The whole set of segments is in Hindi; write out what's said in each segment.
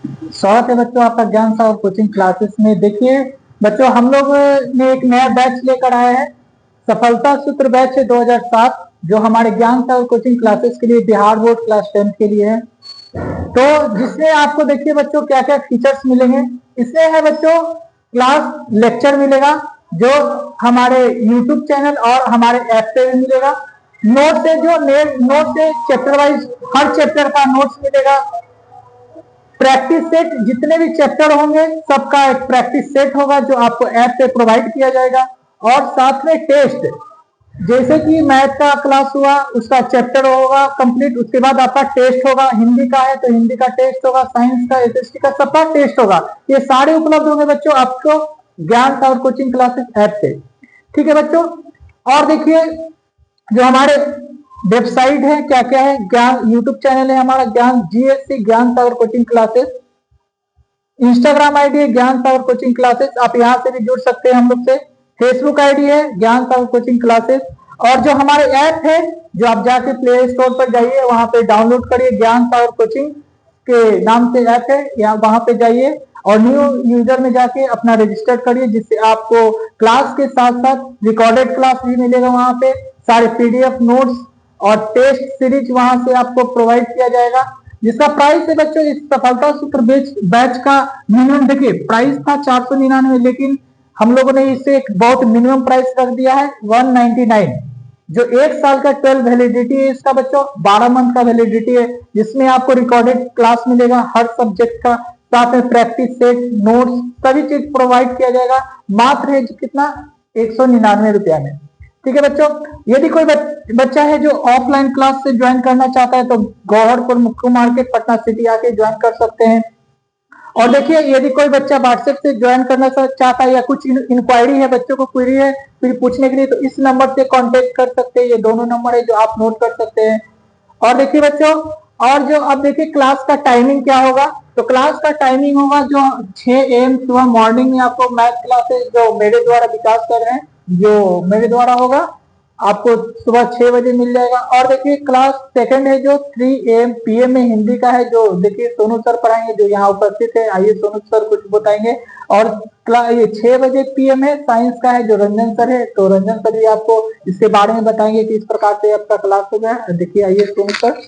स्वागत है बच्चों आपका ज्ञान सागर कोचिंग क्लासेस में। देखिए बच्चों, हम लोग ने एक नया बैच लेकर आए हैं, सफलता सूत्र बैच है 2007, जो हमारे ज्ञान सागर कोचिंग क्लासेस के लिए बिहार बोर्ड क्लास 10 के लिए है। तो जिसमें आपको देखिए बच्चों क्या क्या फीचर्स मिलेंगे। इसमें है बच्चों क्लास लेक्चर मिलेगा, जो हमारे यूट्यूब चैनल और हमारे ऐप पे भी मिलेगा। नोट्स है, जो नोट्स है चैप्टर वाइज, हर चैप्टर का नोट्स मिलेगा। प्रैक्टिस सेट, जितने भी चैप्टर होंगे सबका एक प्रैक्टिस सेट होगा जो आपको ऐप पे प्रोवाइड किया जाएगा। और साथ में टेस्ट, जैसे कि मैथ का क्लास हुआ उसका चैप्टर होगा कंप्लीट, उसके बाद आपका टेस्ट होगा। हिंदी का है तो हिंदी का टेस्ट होगा, साइंस का, एसएसटी का, सबका टेस्ट होगा। ये सारे उपलब्ध होंगे बच्चों आपको ज्ञान सागर कोचिंग क्लासेस ऐप से। ठीक है बच्चों। और देखिए जो हमारे वेबसाइट है क्या क्या है, ज्ञान यूट्यूब चैनल है हमारा ज्ञान जीएससी ज्ञान सागर कोचिंग क्लासेस। इंस्टाग्राम आईडी है ज्ञान सागर कोचिंग क्लासेस, आप यहाँ से भी जुड़ सकते हैं हम लोग से। फेसबुक आईडी है ज्ञान सागर कोचिंग क्लासेस। और जो हमारे ऐप है, जो आप जाके प्ले स्टोर पर जाइए, वहां पे डाउनलोड करिए, ज्ञान सागर कोचिंग के नाम से ऐप है, यहाँ वहां पे जाइए और न्यू यूजर में जाके अपना रजिस्टर करिए, जिससे आपको क्लास के साथ साथ रिकॉर्डेड क्लास भी मिलेगा। वहां पे सारे पीडीएफ नोट्स और टेस्ट सीरीज वहां से आपको प्रोवाइड किया जाएगा। जिसका प्राइस है बच्चों इस सफलता सूत्र बैच का मिनिमम, देखिए प्राइस था 499, लेकिन हम लोगों ने इसे एक बहुत मिनिमम प्राइस रख दिया है 199। जो एक साल का 12 वैलिडिटी है इसका बच्चों, 12 मंथ का वैलिडिटी है, जिसमें आपको रिकॉर्डेड क्लास मिलेगा हर सब्जेक्ट का, साथ में प्रैक्टिस सेट, नोट्स, सभी चीज प्रोवाइड किया जाएगा। मात्र है कितना, 199 रुपया में। ठीक है बच्चों। यदि कोई बच्चा है जो ऑफलाइन क्लास से ज्वाइन करना चाहता है तो गौहरपुर मुक्कू मार्केट पटना सिटी आके ज्वाइन कर सकते हैं। और देखिए यदि कोई बच्चा व्हाट्सएप से ज्वाइन करना चाहता है या कुछ इंक्वायरी है, बच्चों को क्वेरी है फिर पूछने के लिए, तो इस नंबर से कांटेक्ट कर सकते हैं। ये दोनों नंबर है जो आप नोट कर सकते हैं। और देखिए बच्चों, और जो अब देखिए क्लास का टाइमिंग क्या होगा, तो क्लास का टाइमिंग होगा जो 6 AM सुबह मॉर्निंग में आपको मैथ क्लासेस जो मेरे द्वारा विकास कर रहे हैं, जो मेरे द्वारा होगा, आपको सुबह 6 बजे मिल जाएगा। और देखिए क्लास सेकंड है जो 3 AM PM में हिंदी का है, जो देखिए सोनू सर पढ़ाएंगे, जो यहाँ उपस्थित है। आइए सोनू सर कुछ बताएंगे। और ये 6 बजे PM है साइंस का है, जो रंजन सर है, तो रंजन सर भी आपको इसके बारे में बताएंगे कि इस प्रकार से आपका क्लास होगा। देखिए आइए सोनू सर।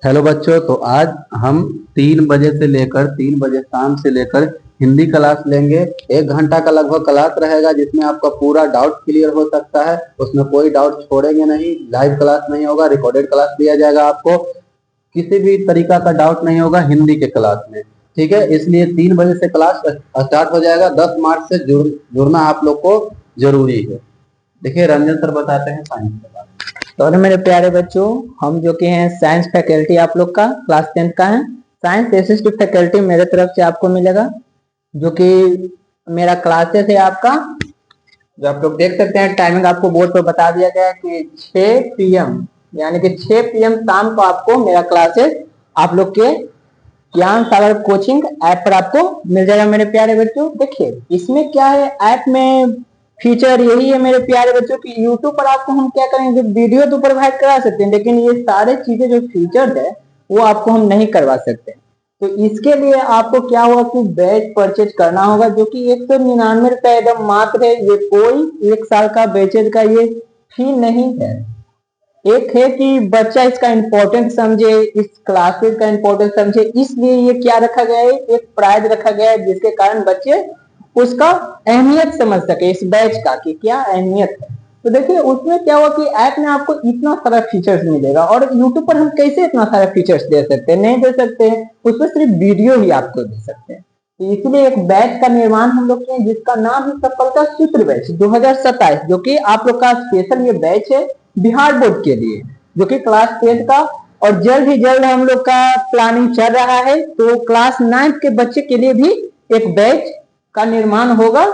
हेलो बच्चों, तो आज हम 3 बजे से लेकर 3 बजे शाम से लेकर हिंदी क्लास लेंगे। 1 घंटा का लगभग क्लास रहेगा, जिसमें आपका पूरा डाउट क्लियर हो सकता है। उसमें कोई डाउट छोड़ेंगे नहीं, लाइव क्लास नहीं होगा, रिकॉर्डेड क्लास दिया जाएगा। आपको किसी भी तरीका का डाउट नहीं होगा हिंदी के क्लास में। ठीक है, इसलिए 3 बजे से क्लास स्टार्ट हो जाएगा। 10 मार्च से जुड़ना आप लोग को जरूरी है। देखिए रंजन सर बताते हैं साइंस के बारे में। तो मेरे प्यारे बच्चों, हम जो कि हैं साइंस फैकल्टी आप लोग का क्लास 10 का है। साइंस एसएसटी फैकल्टी मेरे तरफ से आपको मिलेगा, जो कि मेरा क्लासेस है आपका, जो आप लोग देख सकते हैं। टाइमिंग आपको बोर्ड पर बता दिया गया है कि 6 PM, यानी कि 6 PM शाम को आपको मेरा क्लासेस आप लोग के ज्ञान सागर कोचिंग ऐप पर आपको मिल जाएगा। मेरे प्यारे बच्चों देखिए इसमें क्या है, ऐप में फीचर यही है मेरे प्यारे बच्चों की यूट्यूब पर आपको हम क्या करेंगे, वीडियो तो प्रोवाइड करा सकते हैं, लेकिन ये सारे चीजें जो फीचर है वो आपको हम नहीं करवा सकते। तो इसके लिए आपको क्या होगा कि बैच परचेज करना होगा, जो कि 199 रुपए एकदम मात्र है। ये कोई 1 साल का बैचेज का ये फी नहीं है। एक है कि बच्चा इसका इंपॉर्टेंस समझे, इस क्लासेस का इंपॉर्टेंस समझे, इसलिए ये क्या रखा गया है, एक प्राइज रखा गया है, जिसके कारण बच्चे उसका अहमियत समझ सके, इस बैच का कि क्या अहमियत है। तो देखिए उसमें क्या हुआ कि ऐप में आपको इतना सारा फीचर्स मिलेगा, और यूट्यूब पर हम कैसे इतना सारा फीचर्स दे सकते हैं, नहीं दे सकते हैं। उसमें सिर्फ वीडियो ही आपको दे सकते हैं। तो इसलिए एक बैच का निर्माण हम लोग किए, जिसका नाम है सफलता सूत्र बैच 2027, जो कि आप लोग का स्पेशल ये बैच है बिहार बोर्ड के लिए, जो कि क्लास 10 का। और जल्द ही जल्द हम लोग का प्लानिंग चल रहा है, तो क्लास 9 के बच्चे के लिए भी एक बैच का निर्माण होगा,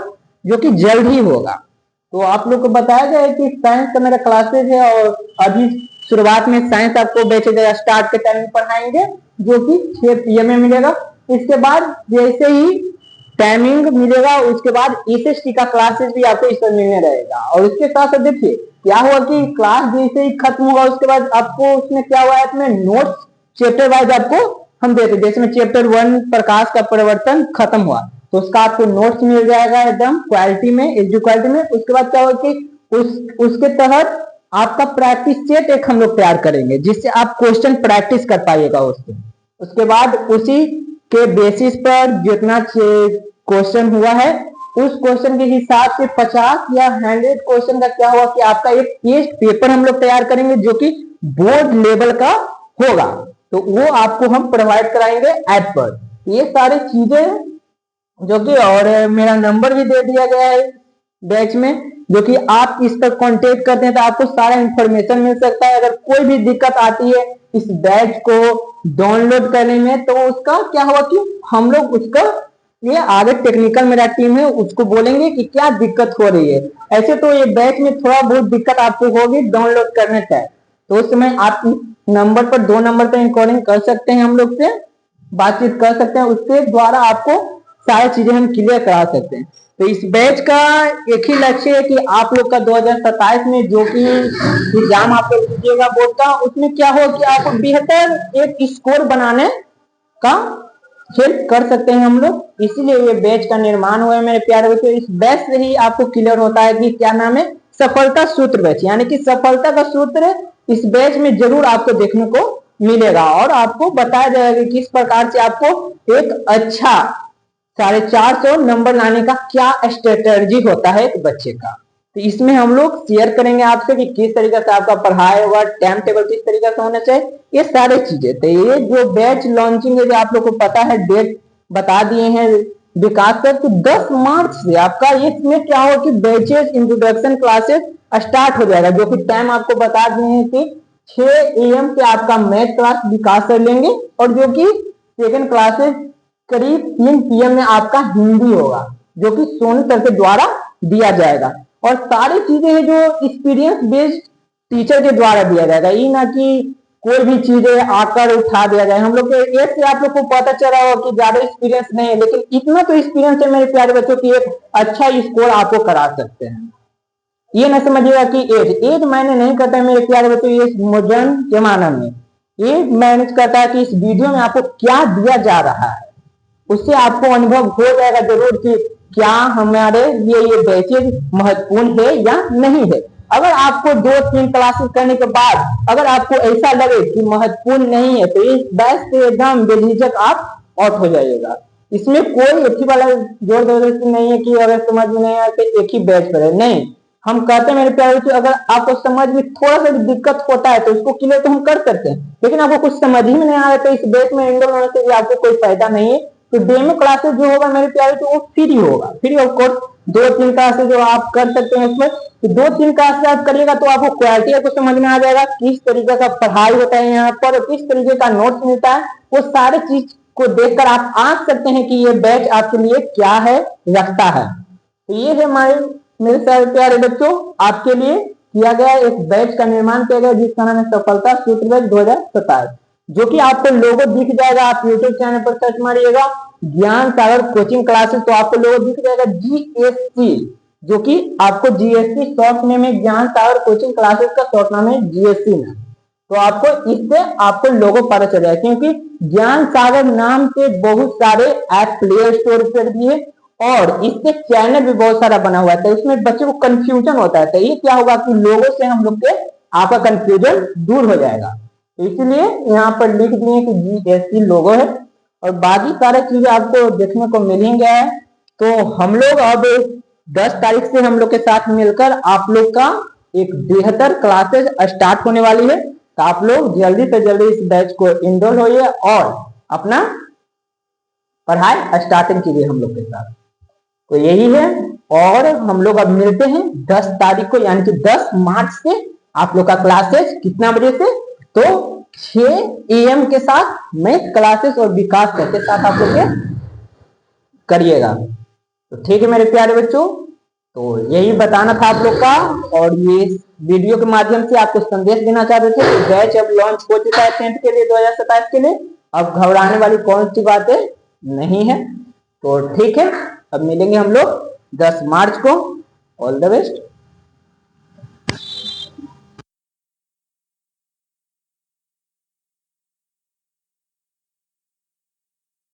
जो कि जल्द ही होगा। तो आप लोग को बताया गया है कि साइंस का मेरा क्लासेस है, और अभी शुरुआत में साइंस आपको बैच स्टार्ट के टाइम पढ़ाएंगे, जो कि 6 PM में मिलेगा। इसके बाद जैसे ही टाइमिंग मिलेगा, उसके बाद एसएसटी का क्लासेस भी आपको इस समय में रहेगा। और इसके साथ साथ देखिए क्या हुआ कि क्लास जैसे ही खत्म होगा, उसके बाद आपको उसमें क्या हुआ है, अपने नोट्स चैप्टर वाइज आपको हम देते, जैसे में चैप्टर 1 प्रकाश का परिवर्तन खत्म हुआ तो उसका आपको नोट्स मिल जाएगा एकदम क्वालिटी में, एचडी क्वालिटी में। उसके बाद क्या होगा कि उसके तहत आपका प्रैक्टिस सेट एक हम लोग तैयार करेंगे जिससे आप क्वेश्चन प्रैक्टिस कर पाइएगा उससे। उसके बाद उसी के बेसिस पर जितना क्वेश्चन हुआ है उस क्वेश्चन के हिसाब से 50 या 100 क्वेश्चन का क्या हुआ कि आपका एक टेस्ट पेपर हम लोग तैयार करेंगे जो कि बोर्ड लेवल का होगा, तो वो आपको हम प्रोवाइड कराएंगे ऐप पर। ये सारी चीजें जो कि, और मेरा नंबर भी दे दिया गया है बैच में, जो कि आप इस पर कांटेक्ट करते हैं तो आपको सारा इंफॉर्मेशन मिल सकता है। अगर कोई भी दिक्कत आती है इस बैच को डाउनलोड करने में तो उसका क्या होगा कि हम लोग उसका ये आगे टेक्निकल मेरा टीम है उसको बोलेंगे कि क्या दिक्कत हो रही है। ऐसे तो ये बैच में थोड़ा बहुत दिक्कत आपको होगी डाउनलोड करने तक, तो उस समय आप नंबर पर 2 नंबर पर रिकॉर्डिंग कर सकते हैं, हम लोग से बातचीत कर सकते हैं, उसके द्वारा आपको सारी चीजें हम क्लियर करा सकते हैं। तो इस बैच का एक ही लक्ष्य है कि आप लोग का 2027 में जो कि एग्जाम आप लोग दीजिएगा बोर्ड का, उसमें क्या हो कि आपको बेहतर एक स्कोर बनाने का हेल्प कर सकते हैं हम लोग। इसीलिए ये बैच का निर्माण हुआ है मेरे प्यारे बच्चों। इस बैच से ही आपको क्लियर होता है कि क्या नाम है, सफलता सूत्र बैच, यानी कि सफलता का सूत्र इस बैच में जरूर आपको देखने को मिलेगा और आपको बताया जाएगा कि किस प्रकार से आपको एक अच्छा 450 नंबर लाने का क्या स्ट्रेटजी होता है एक बच्चे का। तो इसमें हम लोग शेयर करेंगे आपसे कि किस तरीके से आपका पढ़ाई होगा, टाइम टेबल किस तरीके से होना चाहिए, ये सारी चीजें। तो ये जो बैच लॉन्चिंग है जो आप लोग को पता है, डेट बता दिए हैं विकास सर, तो 10 मार्च से आपका इसमें क्या हो कि बैचेस इंट्रोडक्शन क्लासेस स्टार्ट हो जाएगा, जो कि टाइम आपको बता दिए हैं कि 6 AM से आपका मैथ क्लास विकास सर लेंगे और जो कि सेकेंड क्लासेस करीब 3 PM में आपका हिंदी होगा जो कि सोनू सर के द्वारा दिया जाएगा। और सारी चीजें हैं जो एक्सपीरियंस बेस्ड टीचर के द्वारा दिया जाएगा, ये ना कि कोई भी चीजें आकर उठा दिया जाए। हम लोग के एक से आप लोग को पता चला हो कि ज्यादा एक्सपीरियंस नहीं है, लेकिन इतना तो एक्सपीरियंस है मेरे प्यारे बच्चों की एक अच्छा स्कोर आपको करा सकते हैं। ये ना समझिएगा कि एज मैंने नहीं करता है मेरे प्यारे बच्चों, ये मॉडर्न जमाना में ये मैनेज करता है कि इस वीडियो में आपको क्या दिया जा रहा है, उससे आपको अनुभव हो जाएगा जरूर कि क्या हमारे लिए ये बैचेज महत्वपूर्ण है या नहीं है। अगर आपको 2-3 क्लासेस करने के बाद अगर आपको ऐसा लगे कि महत्वपूर्ण नहीं है तो इस बैच से एकदम बेझिझक आप आउट हो जाइएगा। इसमें कोई एक ही वाला जोर जबरदस्ती नहीं है कि अगर समझ में नहीं आए तो एक ही बैच पर है, नहीं। हम कहते हैं मेरे प्यारे बच्चों, अगर आपको समझ में थोड़ा सा भी दिक्कत होता है तो उसको क्लियर तो हम कर सकते हैं, लेकिन आपको कुछ समझ ही में नहीं आ रहा तो इस बैच में एनरोल होने से भी आपको कोई फायदा नहीं है। तो डेमो क्लासेस जो होगा मेरे प्यारे तो वो फ्री होगा, फ्री ऑफ कॉस्ट 2-3 क्लासेस जो आप कर सकते हैं उसमें। तो 2-3 क्लासेस आप करिएगा तो आपको क्वालिटी को समझ में आ जाएगा, किस तरीके का पढ़ाई होता है यहाँ पर, किस तरीके का नोट्स मिलता है, वो सारे चीज को देखकर आप आंक सकते हैं कि ये बैच आपके लिए क्या है रखता है। तो ये है मेरे सारे प्यारे बच्चों आपके लिए किया गया एक बैच का निर्माण किया गया जिसका नाम है सफलता सूत्र बैच 2027, जो कि आपको लोगो दिख जाएगा। आप यूट्यूब चैनल पर सर्च मारिएगा ज्ञान सागर कोचिंग क्लासेस तो आपको लोगो दिख जाएगा GSC, जो कि आपको GSC शॉर्ट नेम है, ज्ञान सागर कोचिंग क्लासेस का शॉर्ट नाम है GSC में। तो आपको इससे आपको लोगो पता चल जाएगा, क्योंकि ज्ञान सागर नाम से बहुत सारे ऐप प्ले स्टोर पर भी है और इससे चैनल भी बहुत सारा बना हुआ है, तो इसमें बच्चे को कंफ्यूजन होता है। तो ये क्या होगा कि लोगों से हम लोग के आपका कंफ्यूजन दूर हो जाएगा। इसलिए यहाँ पर लिख दिए कि GSC लोगो है और बाकी सारे चीजें आपको देखने को मिलेंगे। तो हम लोग अब 10 तारीख से हम लोग के साथ मिलकर आप लोग का एक बेहतर क्लासेस स्टार्ट होने वाली है, तो आप लोग जल्दी से जल्दी इस बैच को इनरोल होइए और अपना पढ़ाई स्टार्टिंग कीजिए हम लोग के साथ। तो यही है, और हम लोग अब मिलते हैं 10 तारीख को, यानी कि 10 मार्च से आप लोग का क्लासेस कितना बजे से, तो 6 AM के साथ मैथ क्लासेस और विकास के साथ आप लोग करिएगा। तो ठीक है मेरे प्यारे बच्चों, तो यही बताना था आप लोग का, और ये वीडियो के माध्यम से आपको संदेश देना चाहते थे कि बैच अब लॉन्च हो चुका है 10th के लिए 2027 के लिए। अब घबराने वाली कौन सी बातें नहीं है। तो ठीक है, अब मिलेंगे हम लोग 10 मार्च को। All the best.